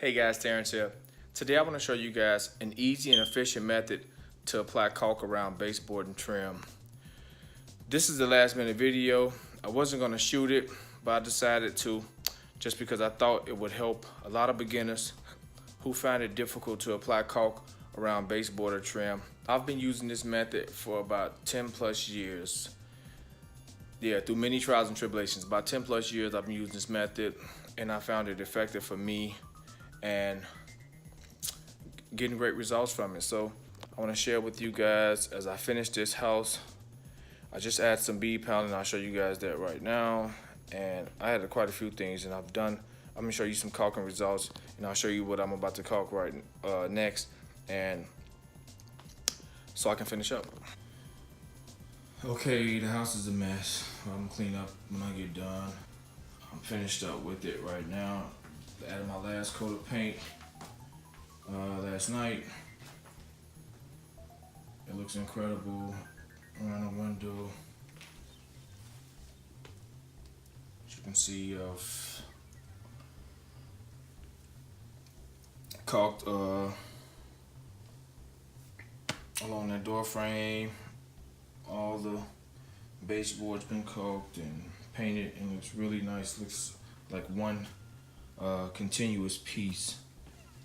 Hey guys, Terrence here. Today I want to show you guys an easy and efficient method to apply caulk around baseboard and trim. This is the last minute video. I wasn't going to shoot it, but I decided to just because I thought it would help a lot of beginners who find it difficult to apply caulk around baseboard or trim. I've been using this method for about 10 plus years. Yeah, through many trials and tribulations. About 10 plus years I've been using this method and I found it effective for me and getting great results from it. So I want to share with you guys as I finish this house. I just add some bead pounding. I'll show you guys that right now. And I had quite a few things and I'm gonna show you some caulking results and I'll show you what I'm about to caulk right next, and so I can finish up. Okay, the house is a mess. I'm gonna clean up when I get done. I'm finished up with it right now. Added my last coat of paint last night. It looks incredible around the window. As you can see, caulked along that door frame. All the baseboards been caulked and painted, and looks really nice. Looks like one continuous piece,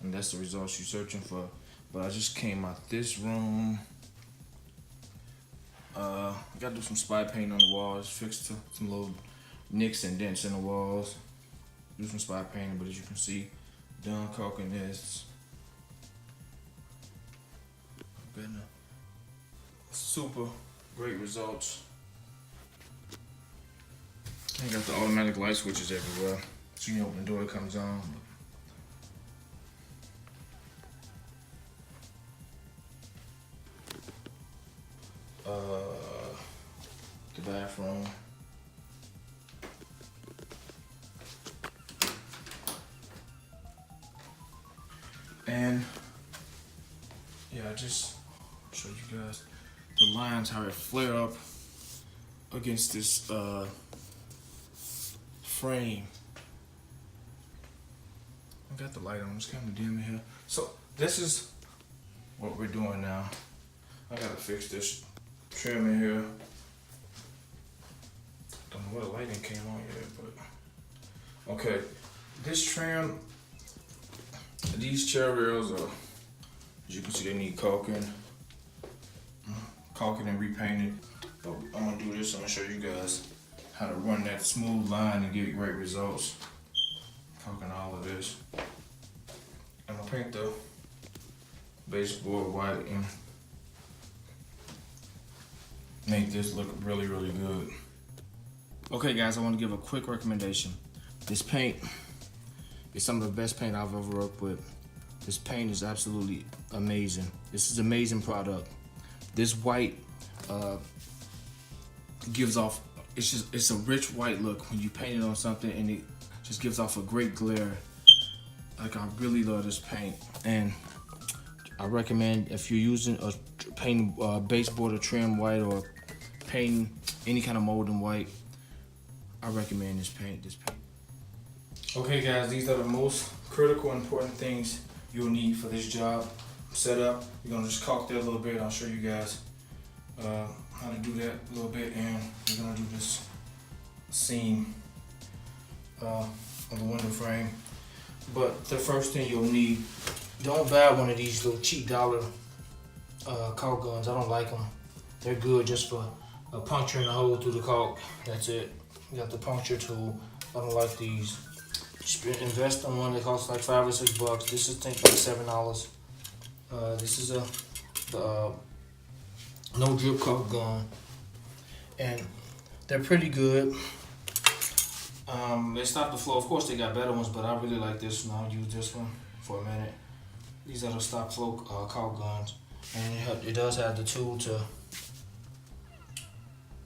and that's the results you're searching for. But I just came out this room. Gotta do some spot paint on the walls, fix some little nicks and dents in the walls. Do some spot painting, but as you can see, done caulking this. Super great results. I got the automatic light switches everywhere, so you know when the door comes on. The bathroom. And yeah, I just show you guys the lines, how it flare up against this frame. I got the light on, it's kind of dim in here. So this is what we're doing now. I gotta fix this trim in here. Don't know where the lighting came on yet, but okay. This trim, these chair rails are, as you can see, they need caulking and repainted. But I'm gonna do this. I'm gonna show you guys how to run that smooth line and get great results. Caulking all of this. I'm gonna paint the baseboard white and make this look really, really good. Okay guys, I want to give a quick recommendation. This paint is some of the best paint I've ever worked with. This paint is absolutely amazing. This is an amazing product. This white gives off, it's a rich white look when you paint it on something, and it just gives off a great glare. Like, I really love this paint, and I recommend if you're using a painting baseboard or trim white, or painting any kind of mold in white, I recommend this paint. Okay guys, these are the most critical important things you'll need for this job. Set up, you're gonna just caulk that a little bit. I'll show you guys how to do that a little bit, and we're gonna do this seam of the window frame. But the first thing you'll need, don't buy one of these little cheap dollar caulk guns. I don't like them. They're good just for puncturing a hole through the caulk. That's it. You got the puncture tool. I don't like these. Just invest in one that costs like $5 or $6. This is, I think, like $7. This is the no drip caulk gun, and they're pretty good. They stop the flow. Of course, they got better ones, but I really like this one. I'll use this one for a minute. These are the stop flow caulk guns, and it does have the tool to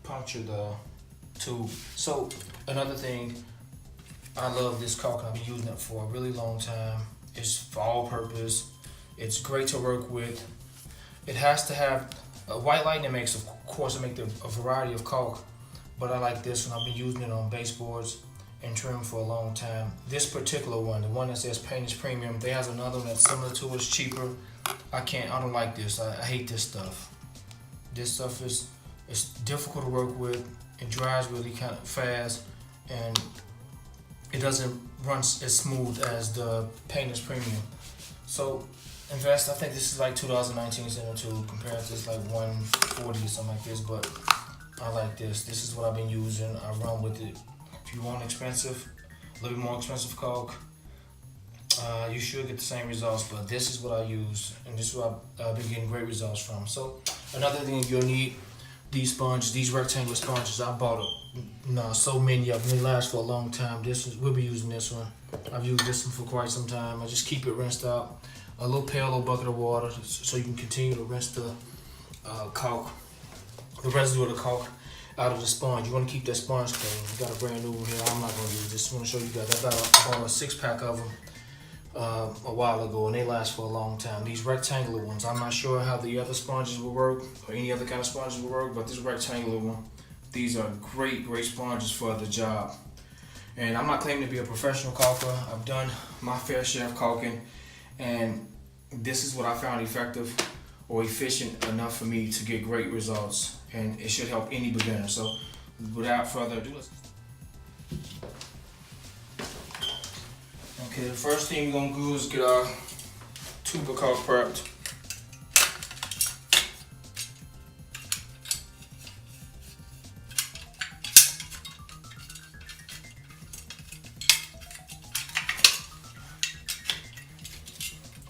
puncture the tube. So another thing, I love this caulk, and I've been using it for a really long time. It's for all purpose. It's great to work with. It has to have a white lightning makes, of course, it makes a variety of caulk, but I like this one. I've been using it on baseboards and trim for a long time. This particular one, the one that says paint is premium, they has another one that's similar to it, it's cheaper. I don't like this. I hate this stuff. This stuff it's difficult to work with. It dries really kind of fast, and it doesn't run as smooth as the paint is premium. So invest. I think this is like $2.19 tube compared to this like $1.40 or something like this, but I like this. This is what I've been using. I run with it. If you want expensive, a little bit more expensive caulk, you should get the same results, but this is what I use, and this is what I've been getting great results from. So another thing you'll need, these sponges, these rectangular sponges. I bought so many of them. They last for a long time. We'll be using this one. I've used this one for quite some time. I just keep it rinsed out. A little pail or bucket of water so you can continue to rinse the caulk, the residue of the caulk out of the sponge. You want to keep that sponge clean. We got a brand new one here. I'm not going to use this. I want to show you guys. I bought a 6-pack of them a while ago, and they last for a long time. These rectangular ones, I'm not sure how the other sponges will work or any other kind of sponges will work, but this rectangular one, these are great sponges for the job. And I'm not claiming to be a professional caulker. I've done my fair share of caulking, and this is what I found effective or efficient enough for me to get great results, and it should help any beginner. So without further ado, okay, the first thing we're gonna do is get our tube of caulk prepped.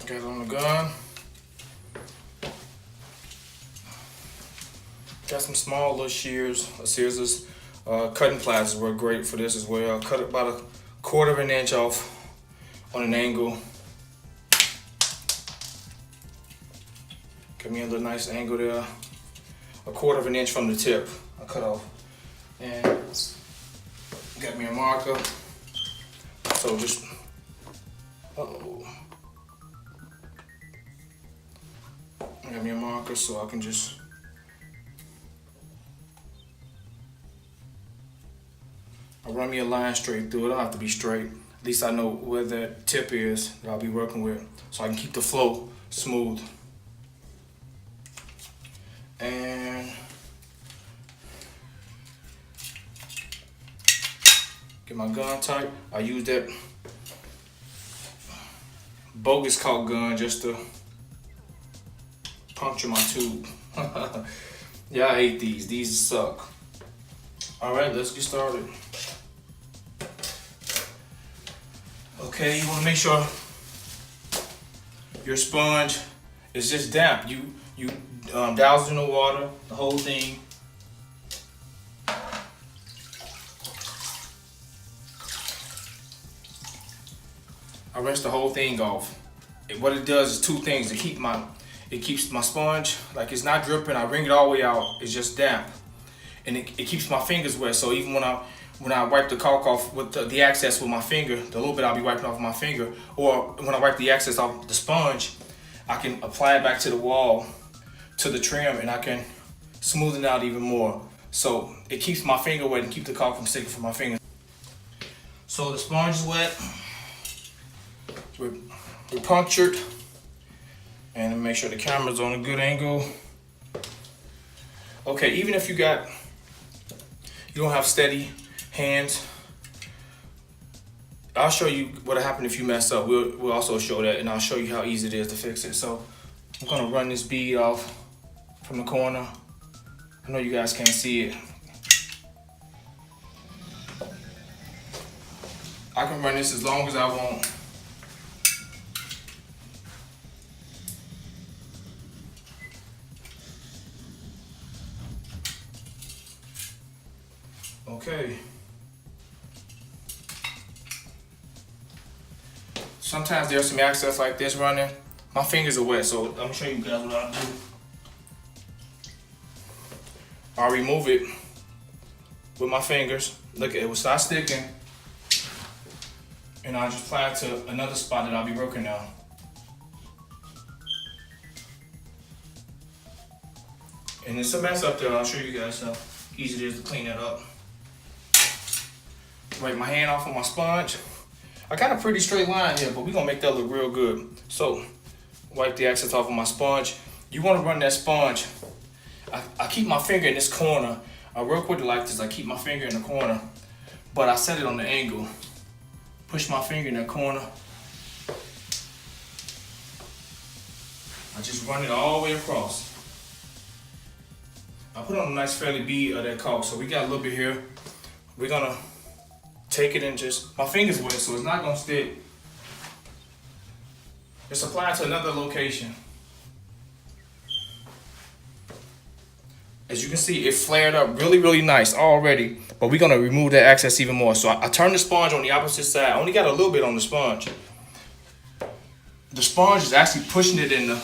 Got it on the gun. Got some small little scissors. Cutting pliers work great for this as well. Cut it about 1/4 of an inch off on an angle. Give me a little nice angle there. 1/4 of an inch from the tip. I cut off. And got me a marker. So just, got me a marker so I can just run me a line straight through. It don't have to be straight. At least I know where that tip is that I'll be working with, so I can keep the flow smooth. And get my gun tight. I use that bogus caulk gun just to puncture my tube. Yeah, I hate these. These suck. All right, let's get started. Okay, you want to make sure your sponge is just damp. You douse it in the water, the whole thing. I rinse the whole thing off. What it does is 2 things. It keeps my sponge, like it's not dripping. I wring it all the way out. It's just damp, and it keeps my fingers wet. So even when I wipe the caulk off with the excess with my finger, the little bit I'll be wiping off my finger, or when I wipe the excess off the sponge, I can apply it back to the wall, to the trim, and I can smooth it out even more. So it keeps my finger wet and keep the caulk from sticking from my finger. So the sponge is wet. We're punctured, and make sure the camera's on a good angle. Okay, even if you don't have steady hands, I'll show you what'll happen if you mess up. We'll also show that, and I'll show you how easy it is to fix it. So I'm gonna run this bead off from the corner. I know you guys can't see it. I can run this as long as I want. Okay. Sometimes there's some excess like this running. My fingers are wet, so I'm gonna show you guys what I'll do. I'll remove it with my fingers. Look, it will start sticking. And I'll just apply it to another spot that I'll be working on. And there's a mess up there. I'll show you guys how easy it is to clean that up. Wipe my hand off on my sponge. I got a pretty straight line here, but we're gonna make that look real good. So, wipe the excess off of my sponge. You wanna run that sponge. I keep my finger in this corner. I work with it like this. I keep my finger in the corner, but I set it on the angle. Push my finger in that corner. I just run it all the way across. I put on a nice fairly bead of that caulk, so we got a little bit here. We're gonna take it and just, my finger's wet, so it's not gonna stick. Just apply it to another location. As you can see, it flared up really, really nice already, but we're gonna remove that excess even more. So I turn the sponge on the opposite side. I only got a little bit on the sponge. The sponge is actually pushing it in the,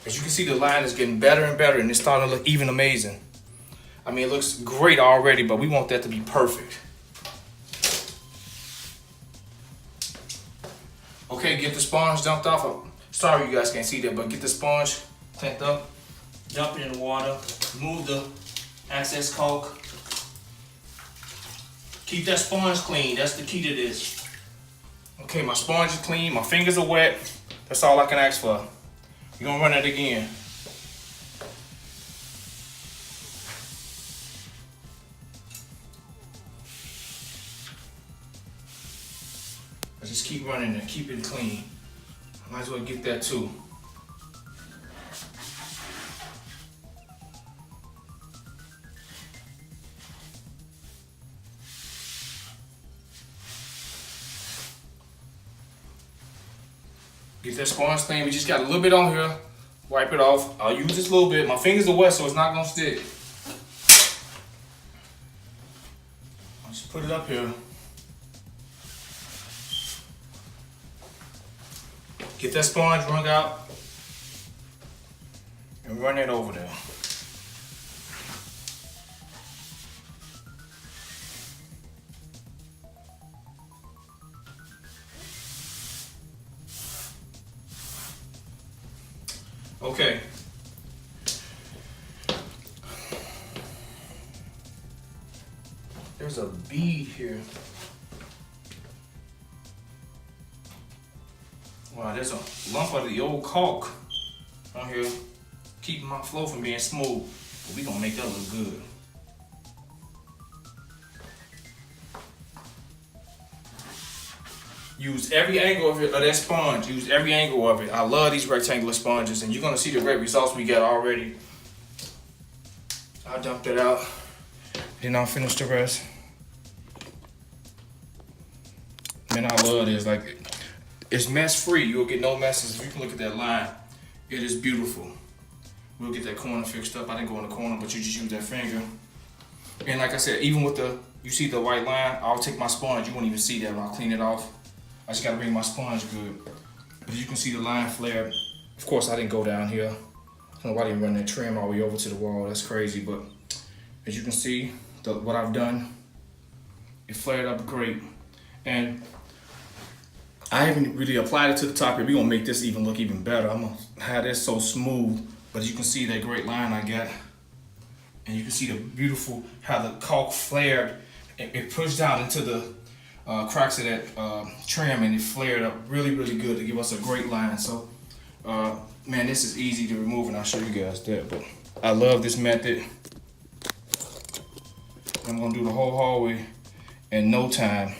as you can see, the line is getting better and better, and it's starting to look even amazing. I mean, it looks great already, but we want that to be perfect. Okay, get the sponge dumped off. Sorry you guys can't see that, but get the sponge cleaned up, dump it in the water, remove the excess caulk. Keep that sponge clean, that's the key to this. Okay, my sponge is clean, my fingers are wet. That's all I can ask for. We're gonna run it again. I just keep running it, keep it clean. Might as well get that too. Get that sponge clean. We just got a little bit on here. Wipe it off. I'll use this a little bit. My fingers are wet, so it's not gonna stick. I'll just put it up here. Get that sponge wrung out and run it over there. Okay. There's a bead here. Wow, there's a lump of the old caulk on here, keeping my flow from being smooth. But we gonna make that look good. Use every angle of that sponge. Use every angle of it. I love these rectangular sponges, and you're gonna see the great results we got already. I'll dump that out, then I'll finish the rest. Man, I love this. Like, it's mess free. You'll get no messes. If you can look at that line, it is beautiful. We'll get that corner fixed up. I didn't go in the corner, but you just use that finger. And like I said, even with you see the white line, I'll take my sponge. You won't even see that when I'll clean it off. I just gotta bring my sponge good. But you can see the line flared. Of course, I didn't go down here. I don't know why I didn't run that trim all the way over to the wall. That's crazy, but as you can see, what I've done, it flared up great. And I haven't really applied it to the top here. We're gonna make this even look even better. I'm gonna have this so smooth, but you can see that great line I got. And you can see the beautiful, how the caulk flared. It pushed down into the cracks of that trim, and it flared up really, really good to give us a great line. So, man, this is easy to remove, and I'll show you guys that. But I love this method. I'm gonna do the whole hallway in no time.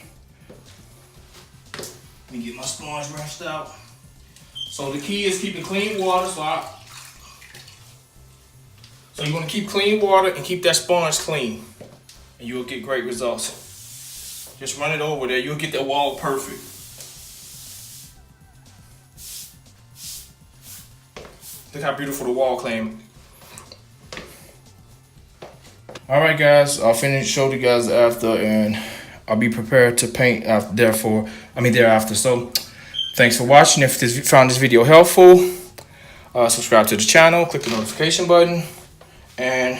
Let me get my sponge rinsed out. So the key is keeping clean water. So you want to keep clean water and keep that sponge clean, and you'll get great results. Just run it over there. You'll get that wall perfect. Look how beautiful the wall came. All right, guys. I'll show you guys after, and I'll be prepared to paint thereafter. So, thanks for watching. If you found this video helpful, subscribe to the channel, click the notification button, and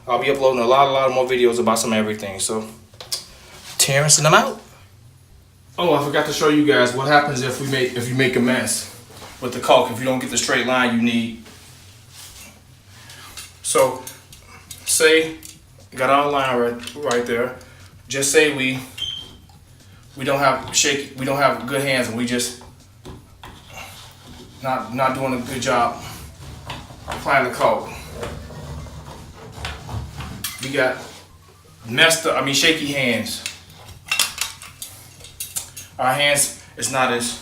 I'll be uploading a lot more videos about some everything. So, Terrence and I'm out. Oh, I forgot to show you guys what happens if you make a mess with the caulk. If you don't get the straight line you need. So, say, got our line right there. Just say we don't have good hands, and we just not doing a good job applying the caulk. We got shaky hands. Our hands is not as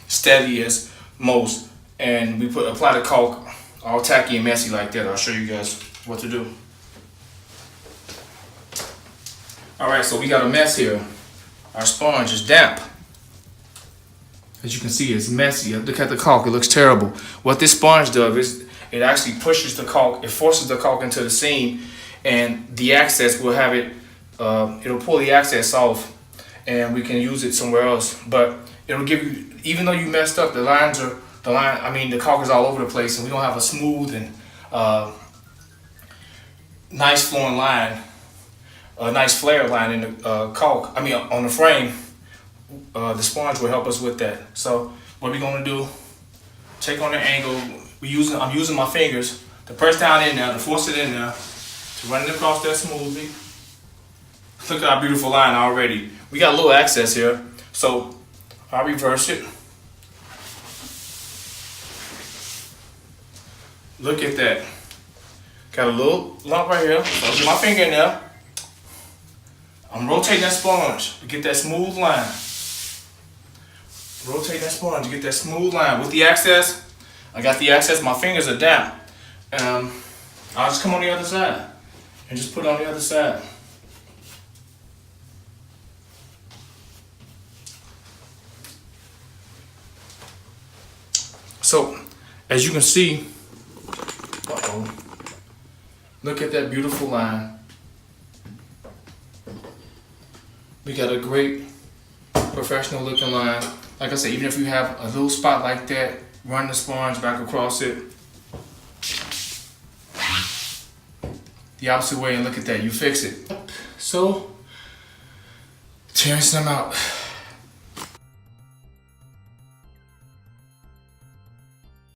steady as most, and we apply the caulk all tacky and messy like that. I'll show you guys what to do. Alright, so we got a mess here. Our sponge is damp. As you can see, it's messy. Look at the caulk, it looks terrible. What this sponge does is it actually pushes the caulk, it forces the caulk into the seam, and the excess will have it, it'll pull the excess off, and we can use it somewhere else. But it'll give you, even though you messed up, the caulk is all over the place, and we don't have a smooth and nice flowing line, a nice flare line in the caulk, on the frame. The sponge will help us with that. So what we're gonna do, take on the angle. I'm using my fingers to press down in there, to force it in there, to run it across there smoothly. Look at our beautiful line already. We got a little excess here, so I'll reverse it. Look at that. Got a little lump right here. So I'll get my finger in there. I'm rotating that sponge to get that smooth line. Rotate that sponge to get that smooth line. With the excess, I got the excess, my fingers are damp. I'll just come on the other side and just put it on the other side. So, as you can see, look at that beautiful line. We got a great professional looking line. Like I said, even if you have a little spot like that, run the sponge back across it the opposite way, and look at that, you fix it. So, tearing some out.